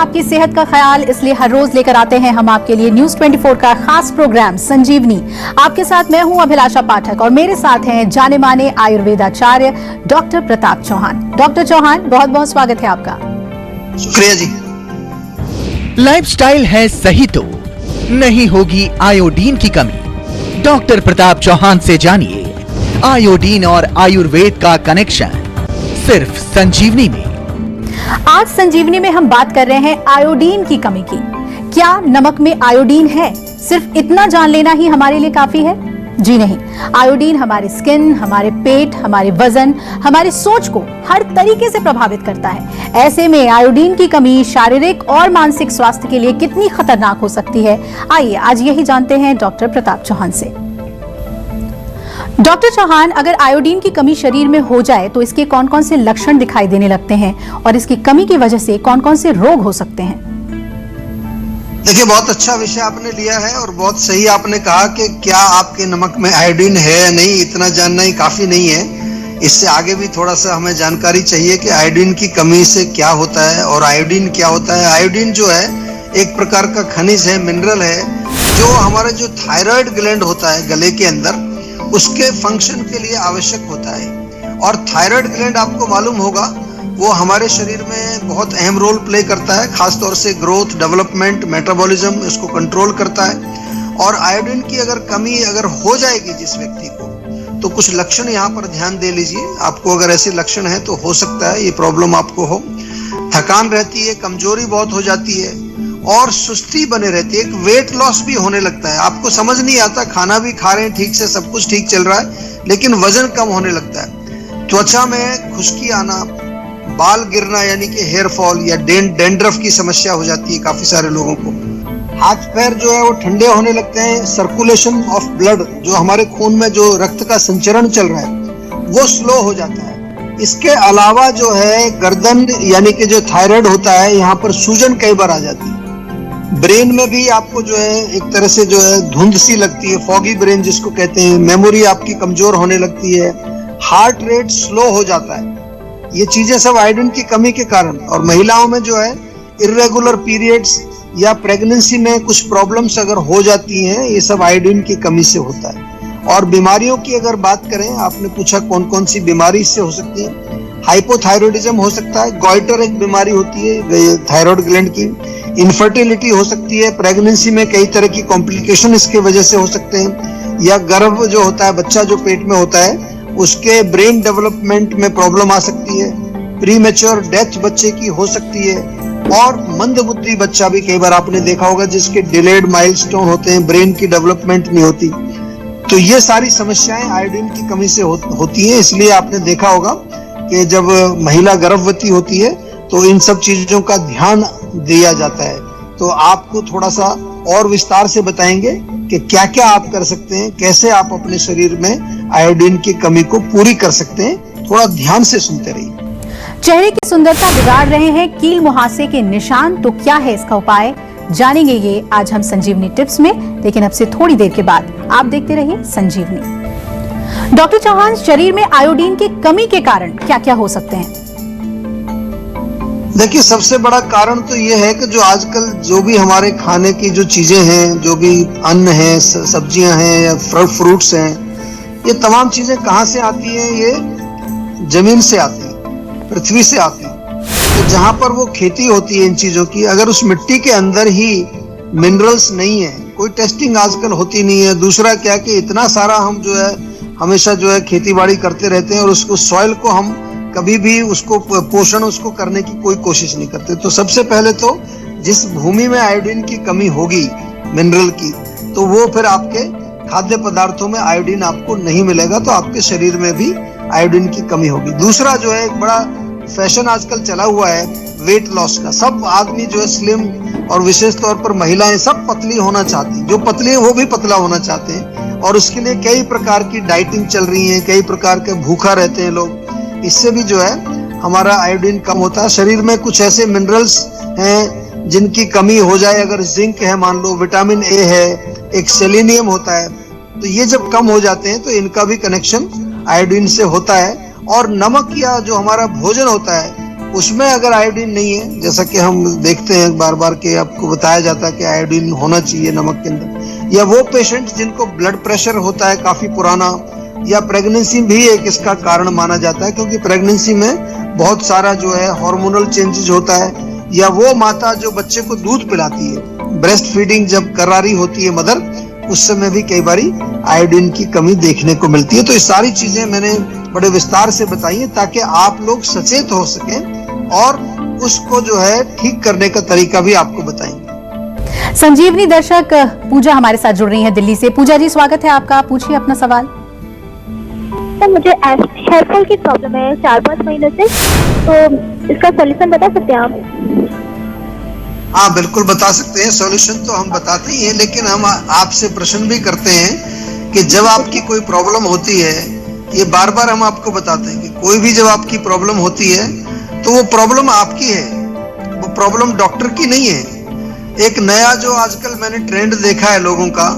आपकी सेहत का ख्याल, इसलिए हर रोज लेकर आते हैं हम आपके लिए न्यूज 24 का खास प्रोग्राम संजीवनी। आपके साथ मैं हूं अभिलाषा पाठक और मेरे साथ हैं जाने माने आयुर्वेदाचार्य डॉक्टर प्रताप चौहान। डॉक्टर चौहान, बहुत बहुत स्वागत है आपका। शुक्रिया जी। लाइफस्टाइल है सही तो नहीं होगी आयोडीन की कमी। डॉक्टर प्रताप चौहान से जानिए आयोडीन और आयुर्वेद का कनेक्शन सिर्फ संजीवनी में। आज संजीवनी में हम बात कर रहे हैं आयोडीन की कमी की। क्या नमक में आयोडीन है? सिर्फ इतना जान लेना ही हमारे लिए काफी है? जी नहीं। आयोडीन हमारे स्किन, हमारे पेट, हमारे वजन, हमारी सोच को हर तरीके से प्रभावित करता है। ऐसे में आयोडीन की कमी शारीरिक और मानसिक स्वास्थ्य के लिए कितनी खतरनाक हो सकती है, आइए आज यही जानते हैं डॉक्टर प्रताप चौहान से। डॉक्टर चौहान, अगर आयोडीन की कमी शरीर में हो जाए तो इसके कौन कौन से लक्षण दिखाई देने लगते हैं और इसकी कमी की वजह से कौन कौन से रोग हो सकते हैं? देखिए, बहुत अच्छा विषय आपने लिया है और बहुत सही आपने कहा कि क्या आपके नमक में आयोडीन है या नहीं, इतना जानना ही काफी नहीं है। इससे आगे भी थोड़ा सा हमें जानकारी चाहिए कि आयोडीन की कमी से क्या होता है और आयोडीन क्या होता है। आयोडीन जो है एक प्रकार का खनिज है, मिनरल है, जो हमारे जो थायराइड ग्लैंड होता है गले के अंदर, उसके फंक्शन के लिए आवश्यक होता है। और थायराइड ग्लैंड आपको मालूम होगा वो हमारे शरीर में बहुत अहम रोल प्ले करता है, खासतौर से ग्रोथ, डेवलपमेंट, मेटाबॉलिज्म इसको कंट्रोल करता है। और आयोडीन की अगर कमी अगर हो जाएगी जिस व्यक्ति को, तो कुछ लक्षण यहाँ पर ध्यान दे लीजिए। आपको अगर ऐसे लक्षण है तो हो सकता है ये प्रॉब्लम आपको हो। थकान रहती है, कमजोरी बहुत हो जाती है और सुस्ती बने रहती है। एक वेट लॉस भी होने लगता है। आपको समझ नहीं आता, खाना भी खा रहे हैं ठीक से, सब कुछ ठीक चल रहा है, लेकिन वजन कम होने लगता है। त्वचा में खुश्की आना, बाल गिरना यानी कि हेयर फॉल या डैंड्रफ की समस्या हो जाती है काफी सारे लोगों को। हाथ पैर जो है वो ठंडे होने लगते हैं। सर्कुलेशन ऑफ ब्लड, जो हमारे खून में जो रक्त का संचरण चल रहा है, वो स्लो हो जाता है। इसके अलावा जो है गर्दन यानी कि जो थायराइड होता है, यहाँ पर सूजन कई बार आ जाती है। ब्रेन में भी आपको जो है एक तरह से जो है धुंध सी लगती है, फॉगी ब्रेन जिसको कहते हैं। मेमोरी आपकी कमजोर होने लगती है। हार्ट रेट स्लो हो जाता है। ये चीजें सब आयोडीन की कमी के कारण। और महिलाओं में जो है इर्रेगुलर पीरियड्स या प्रेगनेंसी में कुछ प्रॉब्लम्स अगर हो जाती हैं, ये सब आयोडीन की कमी से होता है। और बीमारियों की अगर बात करें, आपने पूछा कौन कौन सी बीमारी इससे हो सकती है। हाइपोथायरॉयडिज्म हो सकता है, गॉइटर एक बीमारी होती है थायराइड ग्लैंड की। इनफर्टिलिटी हो सकती है, प्रेगनेंसी में कई तरह की कॉम्प्लिकेशन इसके वजह से हो सकते हैं। या गर्भ जो होता है, बच्चा जो पेट में होता है, उसके ब्रेन डेवलपमेंट में प्रॉब्लम आ सकती है। प्रीमेच्योर डेथ बच्चे की हो सकती है। और मंदबुद्धि बच्चा भी कई बार आपने देखा होगा, जिसके डिलेड माइलस्टोन होते हैं, ब्रेन की डेवलपमेंट नहीं होती। तो ये सारी समस्याएं आयोडीन की कमी से होती हैं। इसलिए आपने देखा होगा कि जब महिला गर्भवती होती है तो इन सब चीजों का ध्यान दिया जाता है। तो आपको थोड़ा सा और विस्तार से बताएंगे कि क्या क्या आप कर सकते हैं, कैसे आप अपने शरीर में आयोडीन की कमी को पूरी कर सकते हैं। थोड़ा ध्यान से सुनते रहिए। चेहरे की सुंदरता बिगाड़ रहे हैं कील मुहासे के निशान, तो क्या है इसका उपाय? जानेंगे ये आज हम संजीवनी टिप्स में, लेकिन अब से थोड़ी देर के बाद। आप देखते रहिए संजीवनी। डॉक्टर चौहान, शरीर में आयोडीन की कमी के कारण क्या क्या हो सकते हैं? देखिए, सबसे बड़ा कारण तो ये है कि जो आजकल जो भी हमारे खाने की जो चीजें हैं, जो भी अन्न है, सब्जियां हैं या फ्रूट्स हैं, ये तमाम चीजें कहाँ से आती हैं? ये जमीन से आती है, पृथ्वी से आती है। तो जहां पर वो खेती होती है इन चीजों की, अगर उस मिट्टी के अंदर ही मिनरल्स नहीं है, कोई टेस्टिंग आजकल होती नहीं है। दूसरा क्या कि इतना सारा हम जो है हमेशा जो है खेती बाड़ी करते रहते हैं और उसको सॉइल को हम कभी भी उसको पोषण उसको करने की कोई कोशिश नहीं करते। तो सबसे पहले तो जिस भूमि में आयोडीन की कमी होगी मिनरल की, तो वो फिर आपके खाद्य पदार्थों में आयोडीन आपको नहीं मिलेगा, तो आपके शरीर में भी आयोडीन की कमी होगी। दूसरा जो है, एक बड़ा फैशन आजकल चला हुआ है वेट लॉस का। सब आदमी जो है स्लिम, और विशेष तौर पर महिलाएं सब पतली होना चाहती हैं। जो पतली है वो भी पतला होना चाहते हैं और उसके लिए कई प्रकार की डाइटिंग चल रही है, कई प्रकार के भूखा रहते हैं लोग। इससे भी जो है हमारा आयोडीन कम होता है। शरीर में कुछ ऐसे मिनरल्स हैं जिनकी कमी हो जाए, अगर जिंक है मान लो, विटामिन ए है, एक सेलेनियम होता है, तो ये जब कम हो जाते हैं तो इनका भी कनेक्शन आयोडीन से होता है। और नमक या जो हमारा भोजन होता है उसमें अगर आयोडीन नहीं है, जैसा कि हम देखते हैं बार बार के आपको बताया जाता है कि आयोडीन होना चाहिए नमक के अंदर, या वो पेशेंट जिनको ब्लड प्रेशर होता है काफी पुराना, या प्रेगनेंसी भी एक इसका कारण माना जाता है, क्योंकि प्रेगनेंसी में बहुत सारा जो है हार्मोनल चेंजेस होता है, या वो माता जो बच्चे को दूध पिलाती है, ब्रेस्ट फीडिंग जब कर रही होती है मदर, उस समय भी कई बारी आयोडीन की कमी देखने को मिलती है। तो ये सारी चीजें मैंने बड़े विस्तार से बताई है ताकि आप लोग सचेत हो सकें और उसको जो है ठीक करने का तरीका भी आपको बताएंगे। संजीवनी दर्शक पूजा हमारे साथ जुड़ रही हैं दिल्ली से। पूजा जी, स्वागत है आपका, पूछिए अपना सवाल। तो मुझे हेयर फॉल की प्रॉब्लम है 4-5 महीनों से, तो इसका सॉल्यूशन बता सकते हैं आप? हाँ, बिल्कुल बता सकते हैं। सॉल्यूशन तो हम बताते ही हैं, लेकिन हम आपसे प्रश्न भी करते हैं कि जब आपकी कोई प्रॉब्लम होती है, ये बार बार हम आपको बताते हैं कि कोई भी जब आपकी प्रॉब्लम होती है तो वो प्रॉब्लम आपकी है, वो प्रॉब्लम डॉक्टर की नहीं है। एक नया जो आजकल मैंने ट्रेंड देखा है लोगों का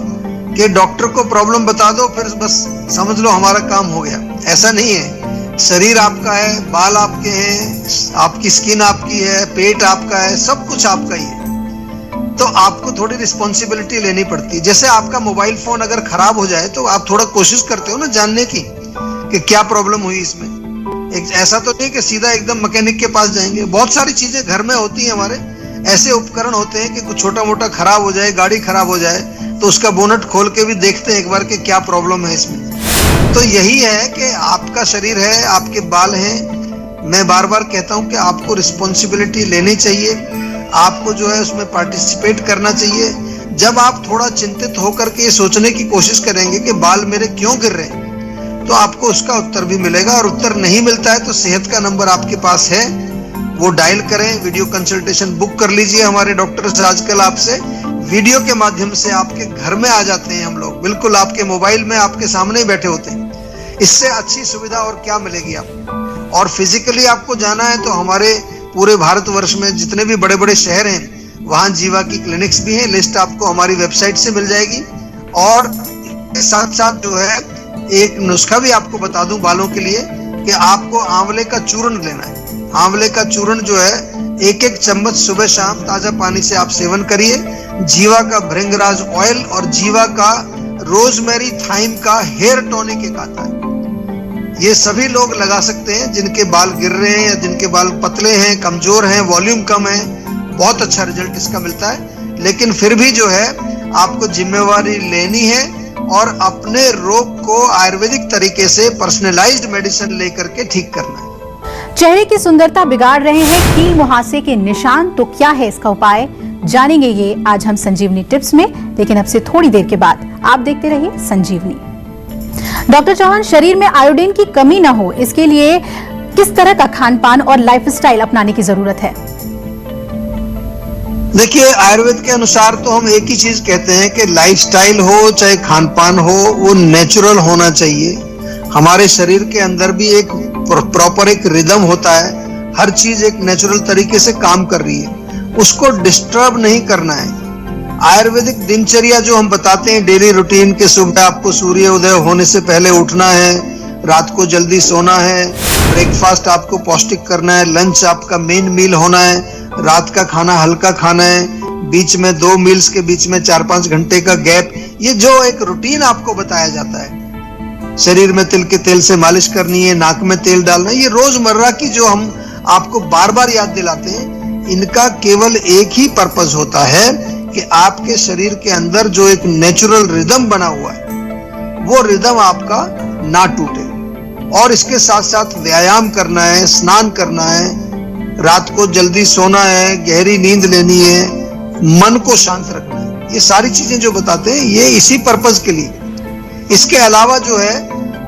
कि डॉक्टर को प्रॉब्लम बता दो फिर बस समझ लो हमारा काम हो गया। ऐसा नहीं है। शरीर आपका है, बाल आपके हैं, आपकी स्किन आपकी है, पेट आपका है, सब कुछ आपका ही है। तो आपको थोड़ी रिस्पॉन्सिबिलिटी लेनी पड़ती है। जैसे आपका मोबाइल फोन अगर खराब हो जाए तो आप थोड़ा कोशिश करते हो ना जानने की कि क्या प्रॉब्लम हुई इसमें। ऐसा तो नहीं कि सीधा एकदम मैकेनिक के पास जाएंगे। बहुत सारी चीजें घर में होती हैं, हमारे ऐसे उपकरण होते हैं कि कुछ छोटा मोटा खराब हो जाए, गाड़ी खराब हो जाए तो उसका बोनट खोल के भी देखते हैं एक बार कि क्या प्रॉब्लम है इसमें। तो यही है कि आपका शरीर है, आपके बाल हैं। मैं बार बार कहता हूं कि आपको रिस्पॉन्सिबिलिटी लेनी चाहिए, आपको जो है उसमें पार्टिसिपेट करना चाहिए। जब आप थोड़ा चिंतित होकर के सोचने की कोशिश करेंगे कि बाल मेरे क्यों गिर रहे हैं, तो आपको उसका उत्तर भी मिलेगा। और उत्तर नहीं मिलता है तो सेहत का नंबर आपके पास है, वो डायल करें, वीडियो कंसल्टेशन बुक कर लीजिए। हमारे डॉक्टर्स आजकल आपसे वीडियो के माध्यम से आपके घर में आ जाते हैं। हम लोग बिल्कुल आपके मोबाइल में आपके सामने ही बैठे होते हैं। इससे अच्छी सुविधा और क्या मिलेगी आपको। और फिजिकली आपको जाना है तो हमारे पूरे भारतवर्ष में जितने भी बड़े बड़े शहर हैं वहां जीवा की क्लिनिक्स भी हैं। लिस्ट आपको हमारी वेबसाइट से मिल जाएगी। और साथ साथ जो है एक नुस्खा भी आपको बता दूं बालों के लिए कि आपको आंवले का चूर्ण लेना है। आंवले का चूर्ण जो है 1-1 चम्मच सुबह शाम ताजा पानी से आप सेवन करिए। जीवा का भृंगराज ऑयल और जीवा का रोजमेरी थाइम का हेयर टॉनिक एक आता है। ये सभी लोग लगा सकते हैं जिनके बाल गिर रहे हैं या जिनके बाल पतले हैं, कमजोर हैं, वॉल्यूम कम है। बहुत अच्छा रिजल्ट इसका मिलता है। लेकिन फिर भी जो है आपको जिम्मेवारी लेनी है और अपने रोग को आयुर्वेदिक तरीके से पर्सनलाइज्ड मेडिसिन लेकर के ठीक करना है। चेहरे की सुंदरता बिगाड़ रहे हैं कील मुहासे के निशान, तो क्या है इसका उपाय, जानेंगे ये आज हम संजीवनी टिप्स में। लेकिन अब से थोड़ी देर के बाद आप देखते रहिए संजीवनी। डॉक्टर चौहान, शरीर में आयोडीन की कमी न हो इसके लिए किस तरह का खान पान और लाइफस्टाइल अपनाने की जरूरत है? देखिए, आयुर्वेद के अनुसार तो हम एक ही चीज कहते हैं कि लाइफस्टाइल हो चाहे खान पान हो, वो नेचुरल होना चाहिए। हमारे शरीर के अंदर भी एक प्रॉपर एक रिदम होता है। हर चीज एक नेचुरल तरीके से काम कर रही है, उसको डिस्टर्ब नहीं करना है। आयुर्वेदिक दिनचर्या जो हम बताते हैं डेली रूटीन के, सुबह आपको सूर्य उदय होने से पहले उठना है, रात को जल्दी सोना है, ब्रेकफास्ट आपको पौष्टिक करना है, लंच आपका मेन मील होना है, रात का खाना हल्का खाना है, बीच में 2 मील्स के बीच में 4-5 घंटे का गैप। ये जो एक रूटीन आपको बताया जाता है, शरीर में तिल के तेल से मालिश करनी है, नाक में तेल डालना है, ये रोजमर्रा की जो हम आपको बार बार याद दिलाते हैं, इनका केवल एक ही पर्पस होता है कि आपके शरीर के अंदर जो एक नेचुरल रिदम बना हुआ है वो रिदम आपका ना टूटे। और इसके साथ साथ व्यायाम करना है, स्नान करना है, रात को जल्दी सोना है, गहरी नींद लेनी है, मन को शांत रखना है। ये सारी चीजें जो बताते हैं ये इसी पर्पस के लिए। इसके अलावा जो है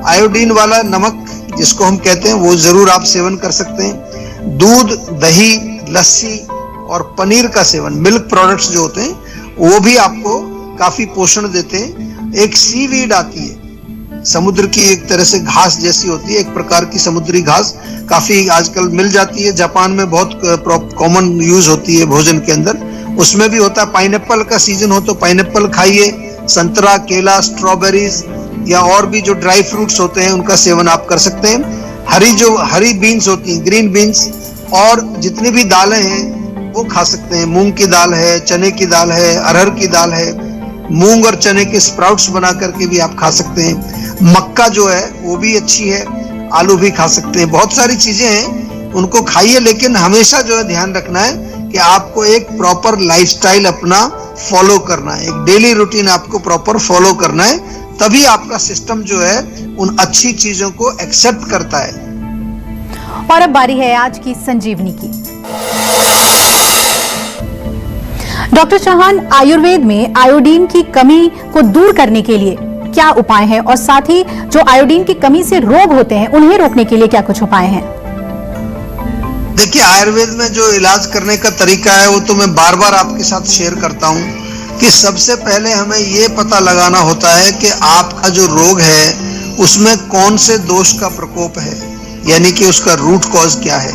आयोडीन वाला नमक जिसको हम कहते हैं वो जरूर आप सेवन कर सकते हैं। दूध, दही, लस्सी और पनीर का सेवन, मिल्क प्रोडक्ट्स जो होते हैं वो भी आपको काफी पोषण देते हैं। एक सीवीड आती है, समुद्र की एक तरह से घास जैसी होती है, एक प्रकार की समुद्री घास काफी आजकल मिल जाती है। जापान में बहुत कॉमन यूज होती है भोजन के अंदर। उसमें भी होता है, पाइनएप्पल का सीजन हो तो पाइनएप्पल खाइए, संतरा, केला, स्ट्रॉबेरीज या और भी जो ड्राई फ्रूट्स होते हैं उनका सेवन आप कर सकते हैं। हरी बीन्स होती हैं, ग्रीन बीन्स, और जितनी भी दालें हैं वो खा सकते हैं। मूंग की दाल है, चने की दाल है, अरहर की दाल है, मूंग और चने के स्प्राउट्स बना करके भी आप खा सकते हैं। मक्का जो है वो भी अच्छी है, आलू भी खा सकते हैं। बहुत सारी चीजें हैं, उनको खाइए, लेकिन हमेशा जो है ध्यान रखना है कि आपको एक प्रॉपर लाइफस्टाइल अपना फॉलो करना है, एक डेली रूटीन आपको प्रॉपर फॉलो करना है, तभी आपका सिस्टम जो है उन अच्छी चीजों को एक्सेप्ट करता है। और अब बारी है आज की संजीवनी की। डॉक्टर चौहान, आयुर्वेद में आयोडीन की कमी को दूर करने के लिए क्या उपाय हैं, और साथ ही जो आयोडीन की कमी से रोग होते हैं उन्हें रोकने के लिए क्या कुछ उपाय हैं? देखिए, आयुर्वेद में जो इलाज करने का तरीका है वो तो मैं बार बार आपके साथ शेयर करता हूं कि सबसे पहले हमें ये पता लगाना होता है कि आपका जो रोग है उसमें कौन से दोष का प्रकोप है, यानी कि उसका रूट कॉज क्या है।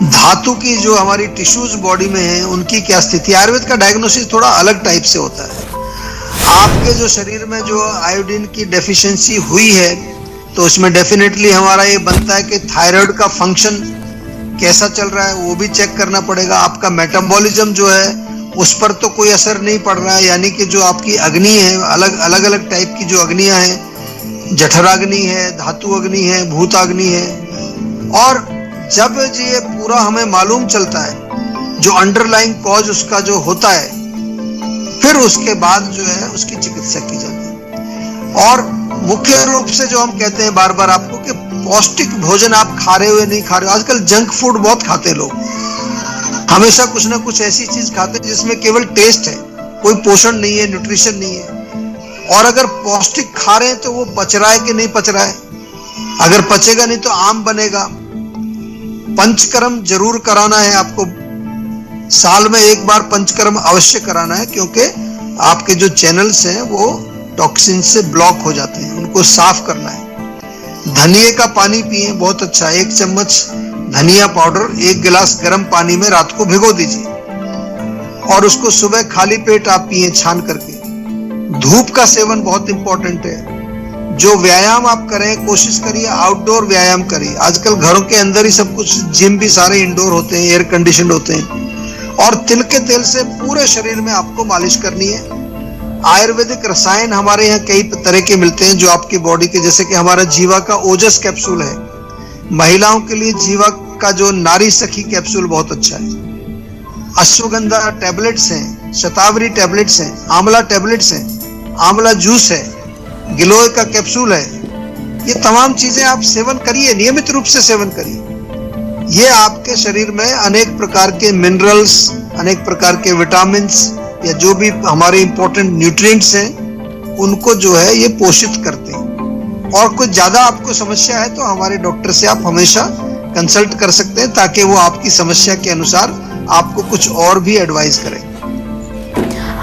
धातु की जो हमारी टिश्यूज बॉडी में है उनकी क्या स्थिति। आयुर्वेद का डायग्नोसिस थोड़ा अलग टाइप से होता है। आपके जो शरीर में जो आयोडीन की डेफिशिएंसी हुई है तो उसमें डेफिनेटली हमारा ये बनता है कि थायराइड का फंक्शन कैसा चल रहा है वो भी चेक करना पड़ेगा। आपका मेटाबॉलिज्म जो है उस पर तो कोई असर नहीं पड़ रहा है, यानी कि जो आपकी अग्नि है, अलग अलग टाइप की जो अग्नियां हैं, जठराग्नि है, धातु अग्नि है, भूताग्नि है। और जब ये पूरा हमें मालूम चलता है जो अंडरलाइंग कॉज उसका जो होता है, फिर उसके बाद जो है उसकी चिकित्सा की जाती है। और मुख्य रूप से जो हम कहते हैं बार बार आपको कि पौष्टिक भोजन आप खा रहे हो नहीं खा रहे हो। आजकल जंक फूड बहुत खाते हैं लोग, हमेशा कुछ ना कुछ ऐसी चीज खाते हैं जिसमें केवल टेस्ट है, कोई पोषण नहीं है, न्यूट्रिशन नहीं है। और अगर पौष्टिक खा रहे हैं तो वो पच रहा है कि नहीं पच रहा है। अगर पचेगा नहीं तो आम बनेगा। पंचकर्म जरूर कराना है आपको, साल में एक बार पंचकर्म अवश्य कराना है, क्योंकि आपके जो चैनल्स हैं वो टॉक्सिन से ब्लॉक हो जाते हैं, उनको साफ करना है। धनिए का पानी पिए, बहुत अच्छा। 1 चम्मच धनिया पाउडर 1 गिलास गर्म पानी में रात को भिगो दीजिए और उसको सुबह खाली पेट आप पिए छान करके। धूप का सेवन बहुत इंपॉर्टेंट है। जो व्यायाम आप करें कोशिश करिए आउटडोर व्यायाम करिए। आजकल घरों के अंदर ही सब कुछ, जिम भी सारे इंडोर होते हैं, एयर कंडीशन होते हैं। और तिल के तेल से पूरे शरीर में आपको मालिश करनी है। आयुर्वेदिक रसायन हमारे यहाँ कई तरह के मिलते हैं जो आपकी बॉडी के, जैसे कि हमारा जीवा का ओजस कैप्सूल है। महिलाओं के लिए जीवा का जो नारी सखी कैप्सूल बहुत अच्छा है। अश्वगंधा टैबलेट्स हैं, शतावरी टैबलेट्स हैं, आंवला टैबलेट्स हैं, आंवला जूस है, गिलोय का कैप्सूल है। ये तमाम चीजें आप सेवन करिए, नियमित रूप से सेवन करिए। ये आपके शरीर में अनेक प्रकार के मिनरल्स, अनेक प्रकार के विटामिन्स या जो भी हमारे इंपॉर्टेंट न्यूट्रिएंट्स हैं उनको जो है ये पोषित करते हैं। और कुछ ज्यादा आपको समस्या है तो हमारे डॉक्टर से आप हमेशा कंसल्ट कर सकते हैं, ताकि वो आपकी समस्या के अनुसार आपको कुछ और भी एडवाइस करें।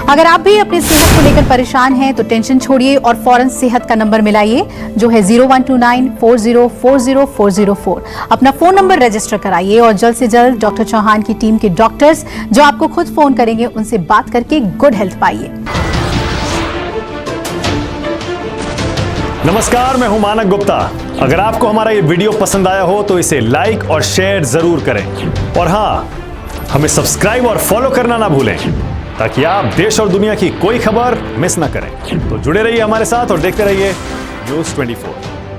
अगर आप भी अपनी सेहत को लेकर परेशान हैं तो टेंशन छोड़िए और फौरन सेहत का नंबर मिलाइए जो है 0129404004। अपना फोन नंबर रजिस्टर कराइए और जल्द से जल्द डॉक्टर चौहान की टीम के डॉक्टर्स जो आपको खुद फोन करेंगे उनसे बात करके गुड हेल्थ पाइए। नमस्कार, मैं हूं मानक गुप्ता। अगर आपको हमारा ये वीडियो पसंद आया हो तो इसे लाइक और शेयर जरूर करें, और हाँ, हमें सब्सक्राइब और फॉलो करना ना भूलें ताकि आप देश और दुनिया की कोई खबर मिस ना करें। तो जुड़े रहिए हमारे साथ और देखते रहिए न्यूज़ 24।